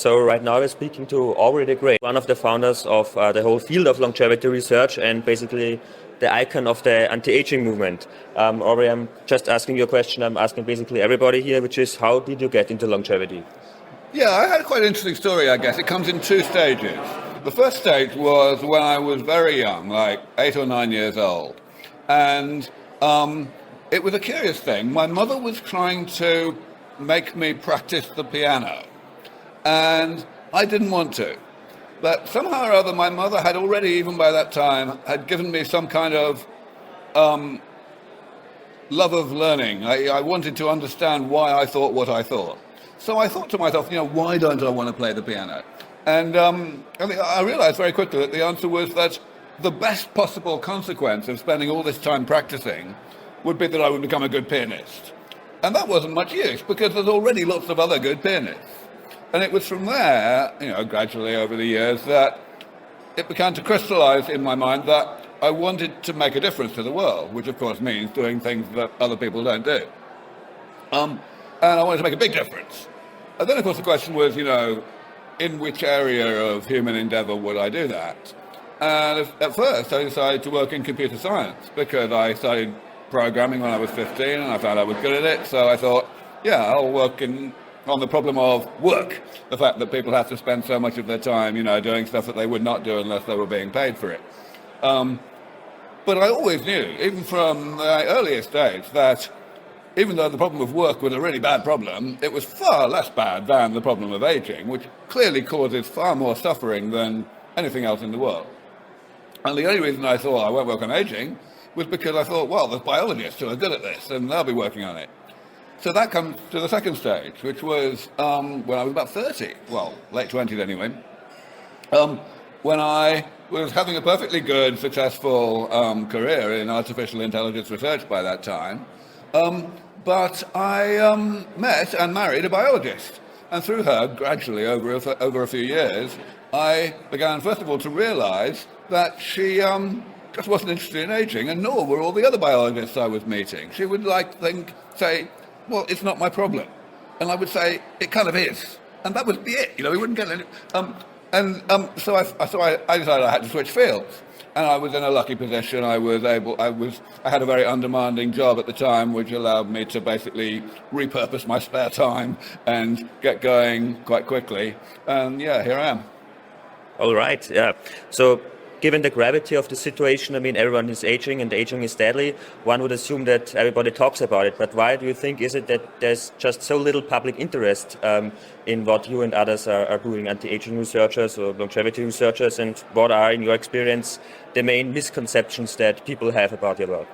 So right now we're speaking to Aubrey de Grey, one of the founders of the whole field of longevity research and basically the icon of the anti-aging movement. Aubrey, I'm just asking you a question I'm asking basically everybody here, which is how did you get into longevity? Yeah, I had quite an interesting story, I guess. It comes in two stages. The first stage was when I was very young, like 8 or 9 years old. And it was a curious thing. My mother was trying to make me practice the piano. And I didn't want to. But somehow or other, my mother had already, even by that time, had given me some kind of love of learning. I wanted to understand why I thought what I thought. So I thought to myself, why don't I want to play the piano? And I realized very quickly that the answer was that the best possible consequence of spending all this time practicing would be that I would become a good pianist. And that wasn't much use, because there's already lots of other good pianists. And it was from there, gradually over the years, that it began to crystallize in my mind that I wanted to make a difference to the world, which of course means doing things that other people don't do. And I wanted to make a big difference. And then of course the question was, in which area of human endeavor would I do that? And at first I decided to work in computer science because I started programming when I was 15 and I found I was good at it. So I thought, I'll work on the problem of work, the fact that people have to spend so much of their time, doing stuff that they would not do unless they were being paid for it. But I always knew, even from the earliest days, that even though the problem of work was a really bad problem, it was far less bad than the problem of aging, which clearly causes far more suffering than anything else in the world. And the only reason I thought I won't work on aging was because I thought, well, there's biologists who are good at this, and they'll be working on it. So that comes to the second stage, which was when I was about 30, well, late 20s anyway, when I was having a perfectly good, successful career in artificial intelligence research by that time, but I met and married a biologist. And through her, gradually, over a few years, I began, first of all, to realize that she just wasn't interested in aging, and nor were all the other biologists I was meeting. She would say, well, it's not my problem. And I would say, it kind of is. And that would be it, we wouldn't get any... So I decided I had to switch fields. And I was in a lucky position. I had a very undemanding job at the time, which allowed me to basically repurpose my spare time and get going quite quickly. And here I am. All right, yeah. So given the gravity of the situation, everyone is aging and aging is deadly, one would assume that everybody talks about it. But why do you think is it that there's just so little public interest in what you and others are doing, anti-aging researchers or longevity researchers, and what are, in your experience, the main misconceptions that people have about your work?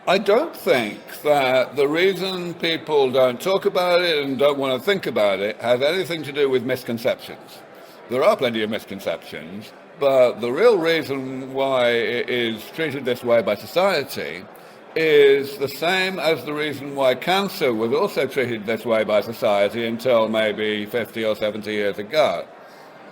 I don't think that the reason people don't talk about it and don't want to think about it has anything to do with misconceptions. There are plenty of misconceptions, but the real reason why it is treated this way by society is the same as the reason why cancer was also treated this way by society until maybe 50 or 70 years ago.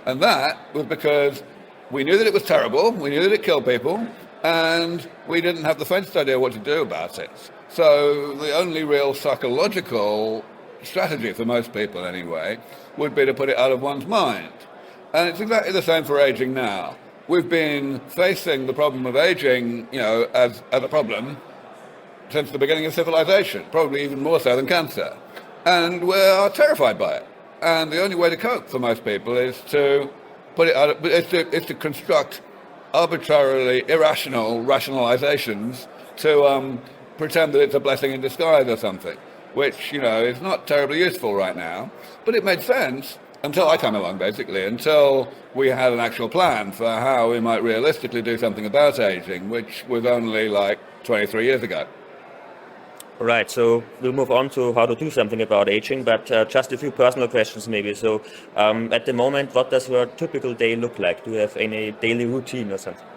And that was because we knew that it was terrible, we knew that it killed people, and we didn't have the faintest idea what to do about it. So the only real psychological strategy for most people anyway would be to put it out of one's mind. And it's exactly the same for aging now. We've been facing the problem of aging, as a problem since the beginning of civilization, probably even more so than cancer. And we're terrified by it. And the only way to cope for most people is to put it out, is to construct arbitrarily irrational rationalizations to pretend that it's a blessing in disguise or something, which, is not terribly useful right now. But it made sense until I came along, basically, until we had an actual plan for how we might realistically do something about aging, which was only 23 years ago. All right, so we'll move on to how to do something about aging, but just a few personal questions maybe. So at the moment, what does your typical day look like? Do you have any daily routine or something?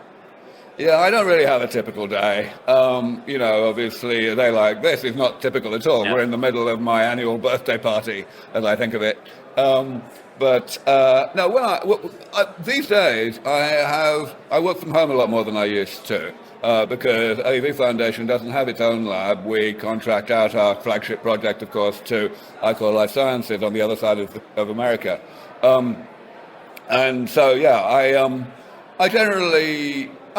Yeah, I don't really have a typical day. Obviously a day like this is not typical at all. Yeah. We're in the middle of my annual birthday party, as I think of it. These days I work from home a lot more than I used to. because LEV Foundation doesn't have its own lab. We contract out our flagship project, of course, to ICOR Life Sciences on the other side of America. And so, yeah, I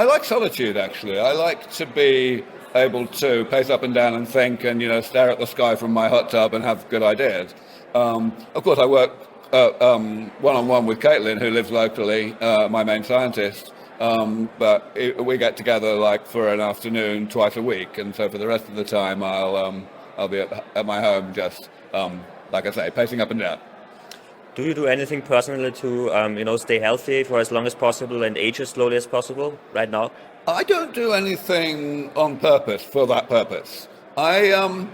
like solitude, actually. I like to be able to pace up and down and think and, stare at the sky from my hot tub and have good ideas. Of course, I work one-on-one with Caitlin, who lives locally, my main scientist. But we get together for an afternoon twice a week. And so for the rest of the time, I'll be at my home just, like I say, pacing up and down. Do you do anything personally to, stay healthy for as long as possible and age as slowly as possible right now? I don't do anything on purpose for that purpose. I'm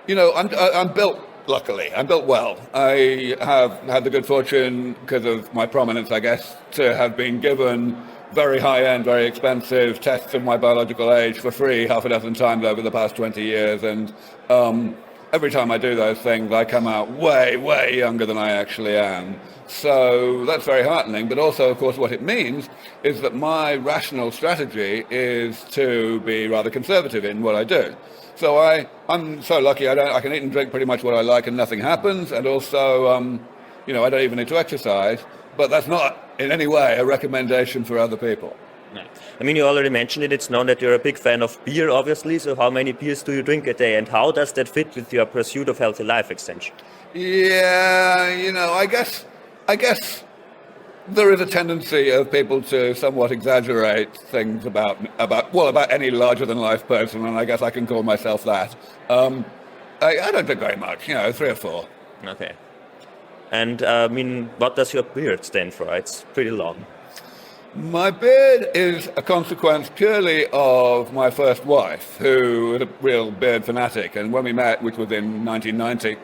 built, luckily. I'm built well. I have had the good fortune, because of my prominence, I guess, to have been given very high-end, very expensive tests of my biological age for free half a dozen times over the past 20 years. And every time I do those things, I come out way, way younger than I actually am. So that's very heartening. But also, of course, what it means is that my rational strategy is to be rather conservative in what I do. So I'm so lucky I can eat and drink pretty much what I like and nothing happens. And also, I don't even need to exercise. But that's not in any way a recommendation for other people. No. I mean, you already mentioned it. It's known that you're a big fan of beer, obviously. So how many beers do you drink a day? And how does that fit with your pursuit of healthy life extension? Yeah, I guess there is a tendency of people to somewhat exaggerate things about any larger than life person, and I guess I can call myself that. I don't drink very much, 3 or 4. Okay. And what does your beard stand for? It's pretty long. My beard is a consequence purely of my first wife, who was a real beard fanatic, and when we met, which was in 1990,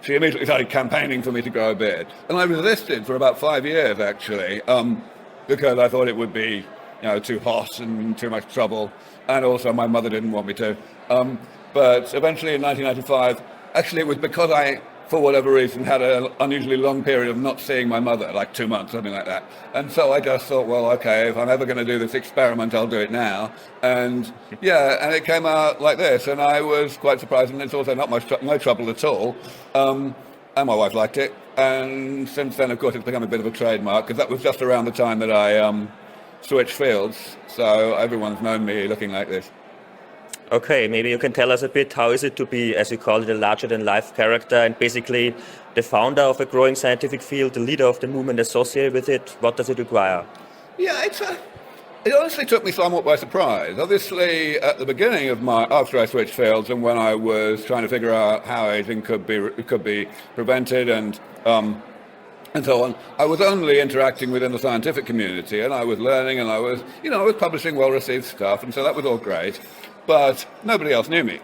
she immediately started campaigning for me to grow a beard. And I resisted for about 5 years, actually, because I thought it would be, too hot and too much trouble. And also my mother didn't want me to. But eventually in 1995, actually it was because I, for whatever reason, had an unusually long period of not seeing my mother, like 2 months, something like that. And so I just thought, well, okay, if I'm ever going to do this experiment, I'll do it now. And and it came out like this, and I was quite surprised, and it's also no trouble at all. And my wife liked it. And since then, of course, it's become a bit of a trademark, because that was just around the time that I switched fields. So everyone's known me looking like this. Okay, maybe you can tell us a bit, how is it to be, as you call it, a larger-than-life character and basically the founder of a growing scientific field, the leader of the movement associated with it? What does it require? Yeah, it honestly took me somewhat by surprise. Obviously, at the beginning of after I switched fields and when I was trying to figure out how aging could be prevented and so on, I was only interacting within the scientific community, and I was learning, and I was publishing well-received stuff, and so that was all great. But nobody else knew me.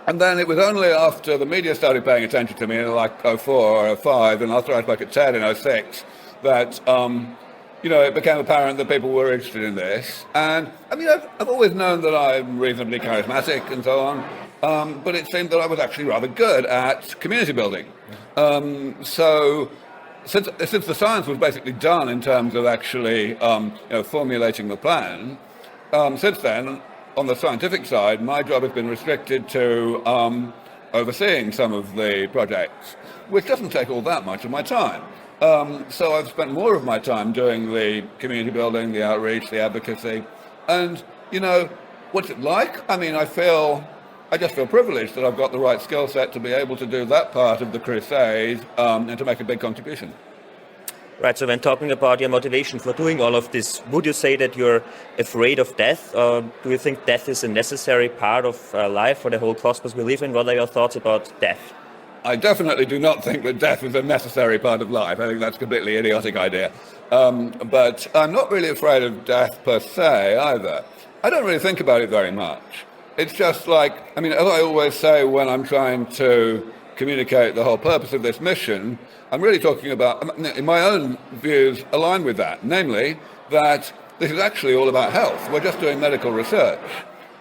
And then it was only after the media started paying attention to me in 04 or 05, and after I spoke at TED in 06, that it became apparent that people were interested in this. And I mean, I've always known that I'm reasonably charismatic and so on, but it seemed that I was actually rather good at community building. So since the science was basically done in terms of actually formulating the plan, since then, on the scientific side, my job has been restricted to overseeing some of the projects, which doesn't take all that much of my time. So I've spent more of my time doing the community building, the outreach, the advocacy. And, what's it like? I mean, I just feel privileged that I've got the right skill set to be able to do that part of the crusade and to make a big contribution. Right, so when talking about your motivation for doing all of this, would you say that you're afraid of death, or do you think death is a necessary part of life for the whole cosmos we live in? What are your thoughts about death? I definitely do not think that death is a necessary part of life. I think that's a completely idiotic idea. But I'm not really afraid of death per se either. I don't really think about it very much. It's just as I always say when I'm trying to communicate the whole purpose of this mission, I'm really talking about, in my own views, align with that, namely that this is actually all about health. We're just doing medical research.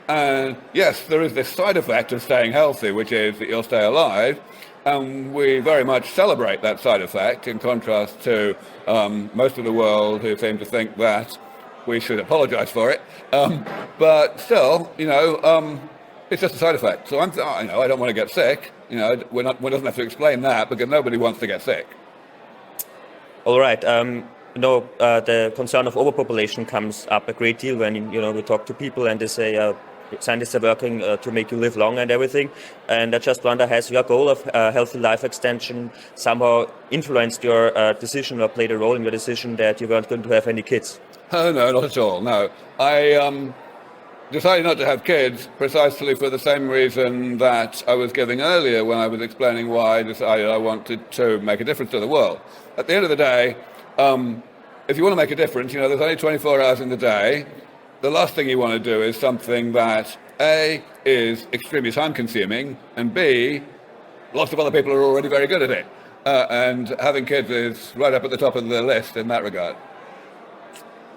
And yes, there is this side effect of staying healthy, which is that you'll stay alive. And we very much celebrate that side effect, in contrast to most of the world who seem to think that we should apologize for it. But still, it's just a side effect. So I don't want to get sick. One doesn't have to explain that because nobody wants to get sick. All right. The concern of overpopulation comes up a great deal when we talk to people and they say scientists are working to make you live long and everything. And I just wonder, has your goal of healthy life extension somehow influenced your decision or played a role in your decision that you weren't going to have any kids? Oh, no, not at all. No, I decided not to have kids precisely for the same reason that I was giving earlier when I was explaining why I decided I wanted to make a difference to the world. At the end of the day, if you want to make a difference, there's only 24 hours in the day. The last thing you want to do is something that A, is extremely time-consuming, and B, lots of other people are already very good at it. And having kids is right up at the top of the list in that regard.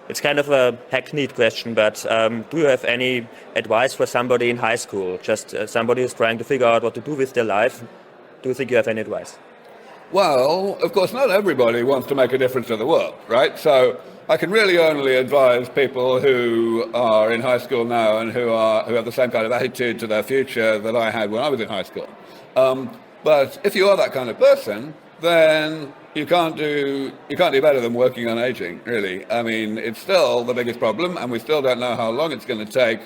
It's kind of a hackneyed question, but do you have any advice for somebody in high school, just somebody who's trying to figure out what to do with their life? Do you think you have any advice? Well, of course, not everybody wants to make a difference to the world, right? So I can really only advise people who are in high school now and who have the same kind of attitude to their future that I had when I was in high school. But if you are that kind of person, then you can't do better than working on aging, really. I mean, it's still the biggest problem, and we still don't know how long it's going to take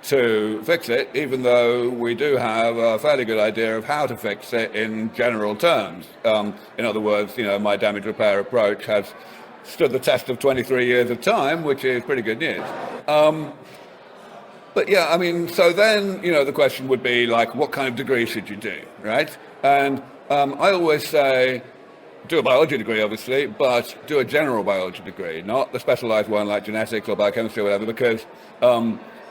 to fix it, even though we do have a fairly good idea of how to fix it in general terms. In other words, my damage repair approach has stood the test of 23 years of time, which is pretty good news. But yeah, I mean, so then, the question would be like, what kind of degree should you do, right? And I always say, do a biology degree, obviously, but do a general biology degree, not the specialized one like genetics or biochemistry or whatever, because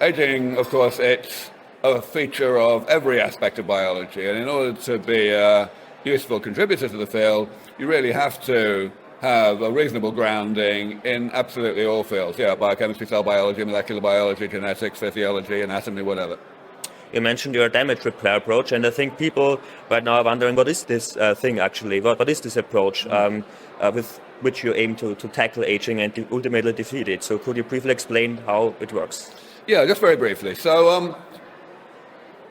aging, of course, it's a feature of every aspect of biology. And in order to be a useful contributor to the field, you really have to have a reasonable grounding in absolutely all fields. Yeah, biochemistry, cell biology, molecular biology, genetics, physiology, anatomy, whatever. You mentioned your damage repair approach, and I think people right now are wondering, what is this thing actually? What is this approach with which you aim to tackle aging and to ultimately defeat it? So could you briefly explain how it works? Yeah, just very briefly. So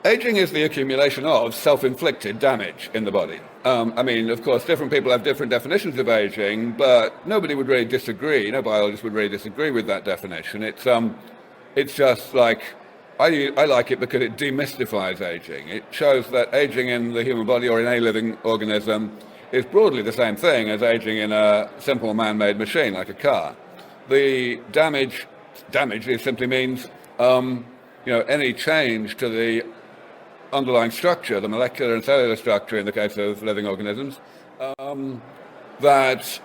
aging is the accumulation of self-inflicted damage in the body. I mean, of course, different people have different definitions of aging, but nobody would really disagree. No biologist would really disagree with that definition. It's just like, I like it because it demystifies aging. It shows that aging in the human body or in a living organism is broadly the same thing as aging in a simple man-made machine like a car. The damage simply means any change to the underlying structure, the molecular and cellular structure in the case of living organisms, that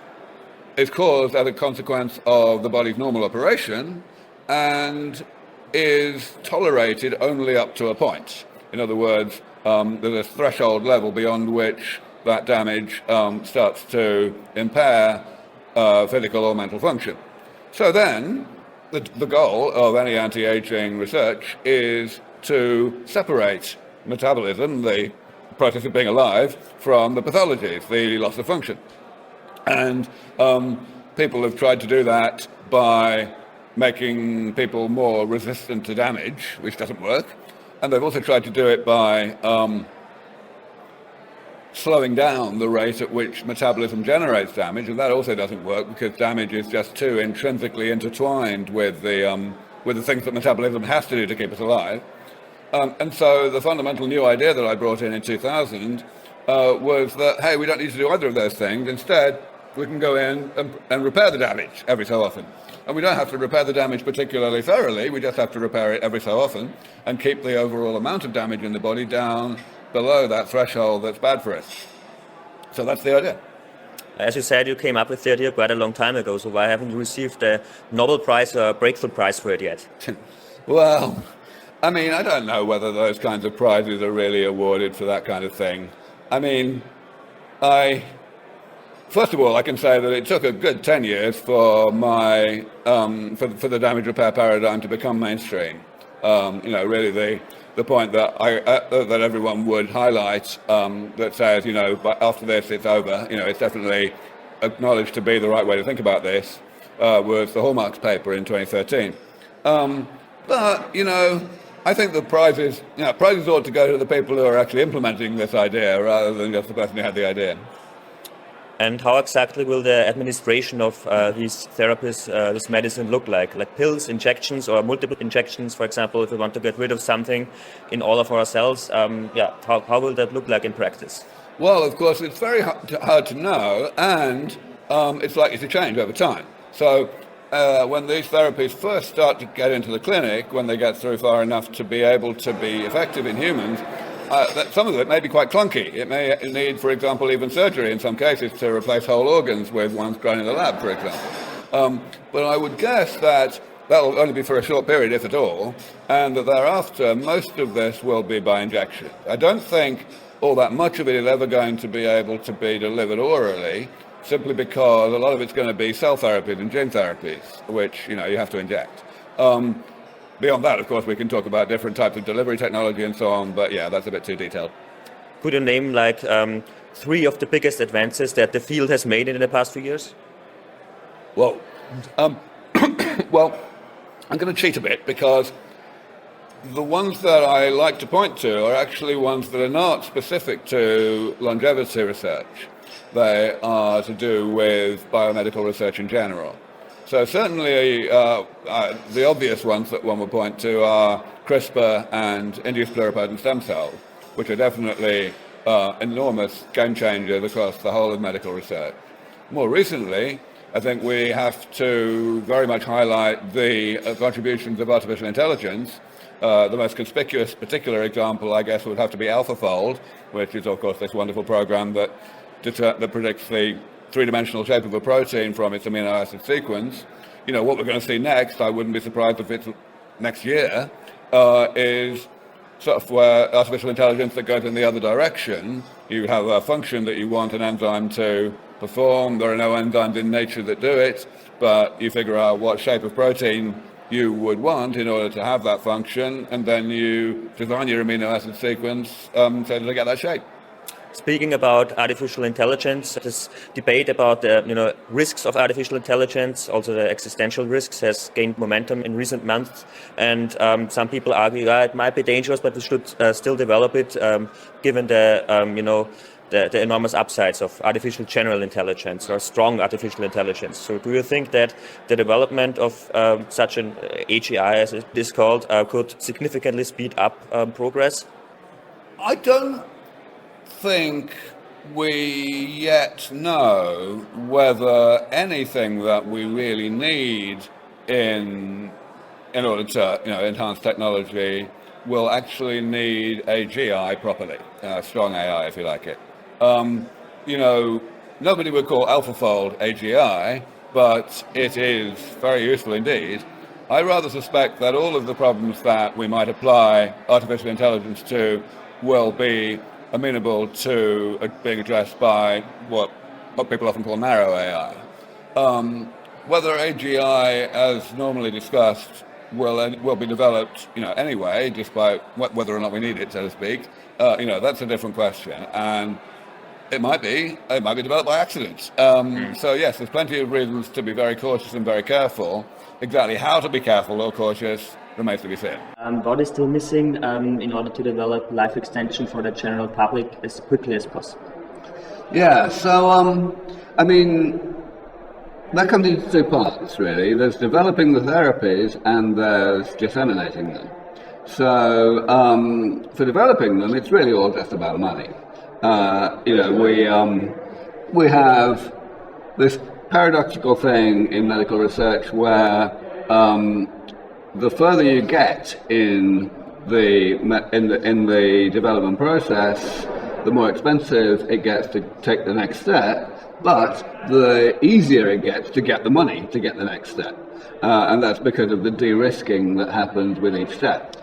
is caused as a consequence of the body's normal operation and is tolerated only up to a point. In other words, there's a threshold level beyond which that damage starts to impair physical or mental function. So then, the goal of any anti-aging research is to separate metabolism, the process of being alive, from the pathologies, the loss of function. And people have tried to do that by making people more resistant to damage, which doesn't work. And they've also tried to do it by slowing down the rate at which metabolism generates damage, and that also doesn't work because damage is just too intrinsically intertwined with the things that metabolism has to do to keep us alive. And so the fundamental new idea that I brought in 2000 was that, hey, we don't need to do either of those things. Instead, we can go in and repair the damage every so often. And we don't have to repair the damage particularly thoroughly, we just have to repair it every so often and keep the overall amount of damage in the body down below that threshold that's bad for us. So that's the idea. As you said, you came up with the idea quite a long time ago, so why haven't you received a Nobel Prize or a Breakthrough Prize for it yet? Well, I mean, I don't know whether those kinds of prizes are really awarded for that kind of thing. I mean, first of all, I can say that it took a good 10 years for my for the damage repair paradigm to become mainstream. Really the point that that everyone would highlight that says, but after this it's over. It's definitely acknowledged to be the right way to think about this. was the Hallmarks paper in 2013. But, I think the prizes ought to go to the people who are actually implementing this idea rather than just the person who had the idea. And how exactly will the administration of these therapies, this medicine look like? Like pills, injections, or multiple injections, for example, if we want to get rid of something in all of our cells? How will that look like in practice? Well, of course, it's very hard to know, and it's likely to change over time. So when these therapies first start to get into the clinic, when they get through far enough to be able to be effective in humans, some of it may be quite clunky. It may need, for example, even surgery in some cases to replace whole organs with ones grown in the lab, for example. But I would guess that will only be for a short period, if at all, and that thereafter most of this will be by injection. I don't think all that much of it is ever going to be able to be delivered orally, simply because a lot of it's going to be cell therapies and gene therapies, which you have to inject. Beyond that, of course, we can talk about different types of delivery technology and so on, but yeah, that's a bit too detailed. Could you name three of the biggest advances that the field has made in the past few years? Well, well, I'm going to cheat a bit because the ones that I like to point to are actually ones that are not specific to longevity research. They are to do with biomedical research in general. So certainly the obvious ones that one would point to are CRISPR and induced pluripotent stem cells, which are definitely enormous game changers across the whole of medical research. More recently, I think we have to very much highlight the contributions of artificial intelligence. The most conspicuous particular example, I guess, would have to be AlphaFold, which is, of course, this wonderful program that predicts the three-dimensional shape of a protein from its amino acid sequence. What we're going to see next, I wouldn't be surprised if it's next year, is software, artificial intelligence that goes in the other direction. You have a function that you want an enzyme to perform. There are no enzymes in nature that do it, but you figure out what shape of protein you would want in order to have that function, and then you design your amino acid sequence so to get that shape. Speaking about artificial intelligence, this debate about the risks of artificial intelligence, also the existential risks, has gained momentum in recent months. And some people argue, it might be dangerous, but we should still develop it, given the the enormous upsides of artificial general intelligence or strong artificial intelligence. So, do you think that the development of such an AGI, as it is called, could significantly speed up progress? I don't think we yet know whether anything that we really need in order to enhance technology will actually need AGI properly, strong AI if you like it. Nobody would call AlphaFold AGI, but it is very useful indeed. I rather suspect that all of the problems that we might apply artificial intelligence to will be amenable to being addressed by what people often call narrow AI. Whether AGI, as normally discussed, will be developed, anyway, despite whether or not we need it, so to speak, that's a different question. And it might be developed by accident. So yes, there's plenty of reasons to be very cautious and very careful. Exactly how to be careful or cautious remains to be seen. What is still missing in order to develop life extension for the general public as quickly as possible? Yeah, so that comes into two parts really. There's developing the therapies and there's disseminating them. So for developing them, it's really all just about money. We have this paradoxical thing in medical research where the further you get in the development process, the more expensive it gets to take the next step, but the easier it gets to get the money to get the next step. And that's because of the de-risking that happens with each step.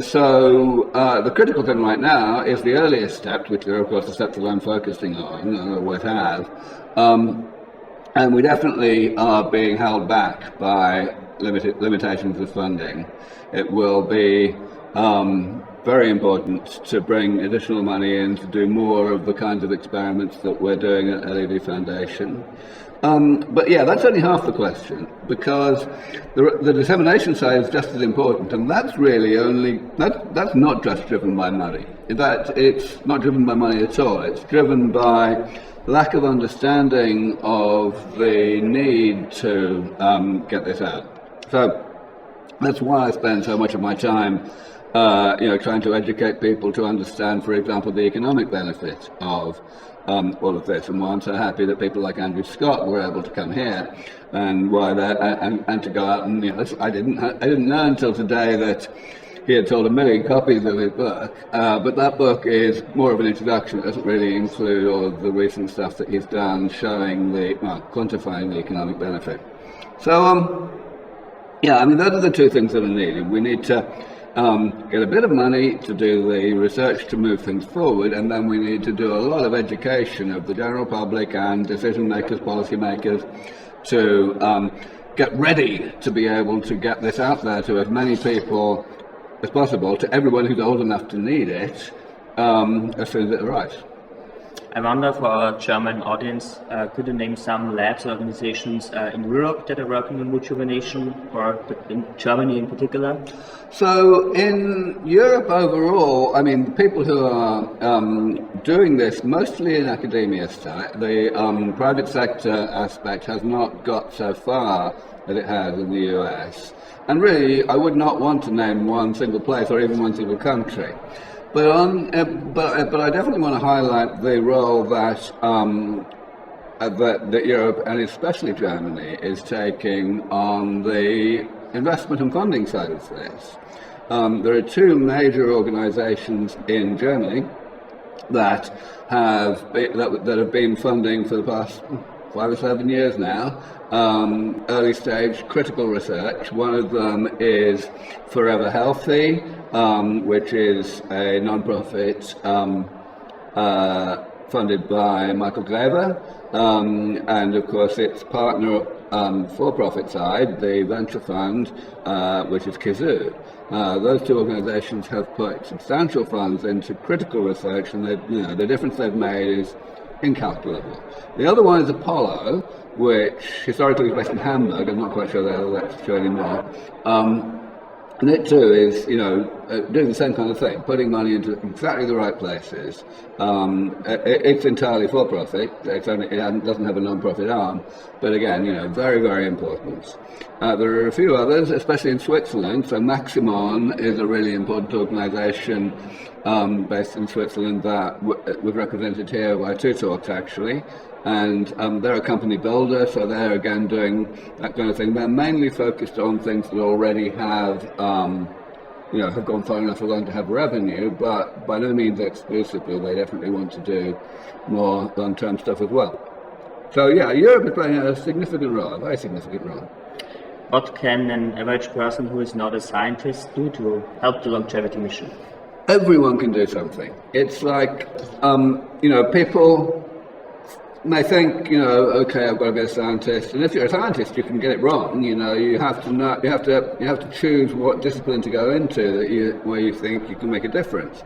So the critical thing right now is the earliest steps, which are of course the steps that I'm focusing on and always have. And we definitely are being held back by limitations of funding. It will be very important to bring additional money in to do more of the kinds of experiments that we're doing at LEV Foundation. But yeah, that's only half the question, because the dissemination side is just as important, and that's really that's not just driven by money. In fact, it's not driven by money at all. It's driven by lack of understanding of the need to get this out. So that's why I spend so much of my time trying to educate people to understand, for example, the economic benefit of all of this, and why I'm so happy that people like Andrew Scott were able to come here, and why that and to go out and I didn't know until today that he had sold 1 million copies of his book, but that book is more of an introduction. It doesn't really include all of the recent stuff that he's done showing quantifying the economic benefit. So those are the two things that are needed. We need to get a bit of money to do the research to move things forward, and then we need to do a lot of education of the general public and decision makers, policy makers, to get ready to be able to get this out there to as many people as possible, to everyone who's old enough to need it, as soon as it arrives. I wonder, for our German audience, could you name some labs or organizations in Europe that are working on rejuvenation, or in Germany in particular? So in Europe overall, I mean, people who are doing this mostly in academia side, the private sector aspect has not got so far as it has in the US. And really, I would not want to name one single place or even one single country. But I definitely want to highlight the role that that Europe, and especially Germany, is taking on the investment and funding side of this. There are two major organizations in Germany that have been funding for the past 5 or 7 years now, early stage critical research. One of them is Forever Healthy, which is a non-profit funded by Michael Greber, and of course its partner for-profit side, the venture fund, which is Kazoo. Those two organizations have put substantial funds into critical research, and the difference they've made is incalculable. The other one is Apollo, which historically was based in Hamburg. I'm not quite sure that's true anymore. And it too is, doing the same kind of thing, putting money into exactly the right places. It's entirely for profit. It doesn't have a non-profit arm, but again, very, very important. There are a few others, especially in Switzerland. So Maximon is a really important organisation based in Switzerland that was represented here by two talks actually. And they're a company builder, so they're again doing that kind of thing. They're mainly focused on things that already have gone far enough along to have revenue, but by no means exclusively. They definitely want to do more long-term stuff as well. So yeah, Europe is playing a significant role, a very significant role. What can an average person who is not a scientist do to help the longevity mission? Everyone can do something. It's like, people may think, okay, I've got to be a scientist, and if you're a scientist, you can get it wrong. You have to choose what discipline to go into where you think you can make a difference.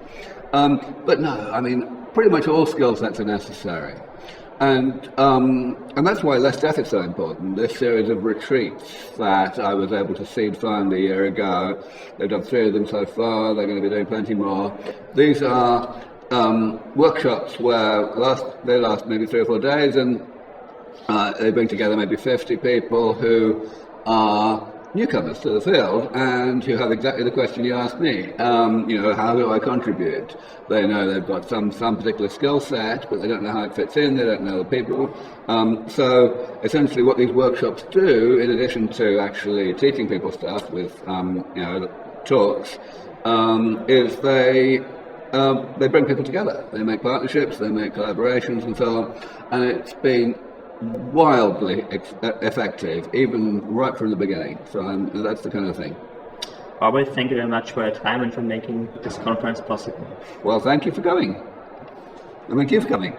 But no, I mean, pretty much all skill sets are necessary, and that's why Less Death is so important. This series of retreats that I was able to seed fund a year ago, they've done 3 of them so far. They're going to be doing plenty more. These are workshops where they last maybe 3 or 4 days, and they bring together maybe 50 people who are newcomers to the field and who have exactly the question you asked me. How do I contribute? They know they've got some particular skill set, but they don't know how it fits in. They don't know the people. So essentially, what these workshops do, in addition to actually teaching people stuff with talks, is they bring people together. They make partnerships, they make collaborations, and so on. And it's been wildly effective, even right from the beginning. So that's the kind of thing. Aubrey, thank you very much for your time and for making this conference possible. Well, thank you for coming. And thank you for coming.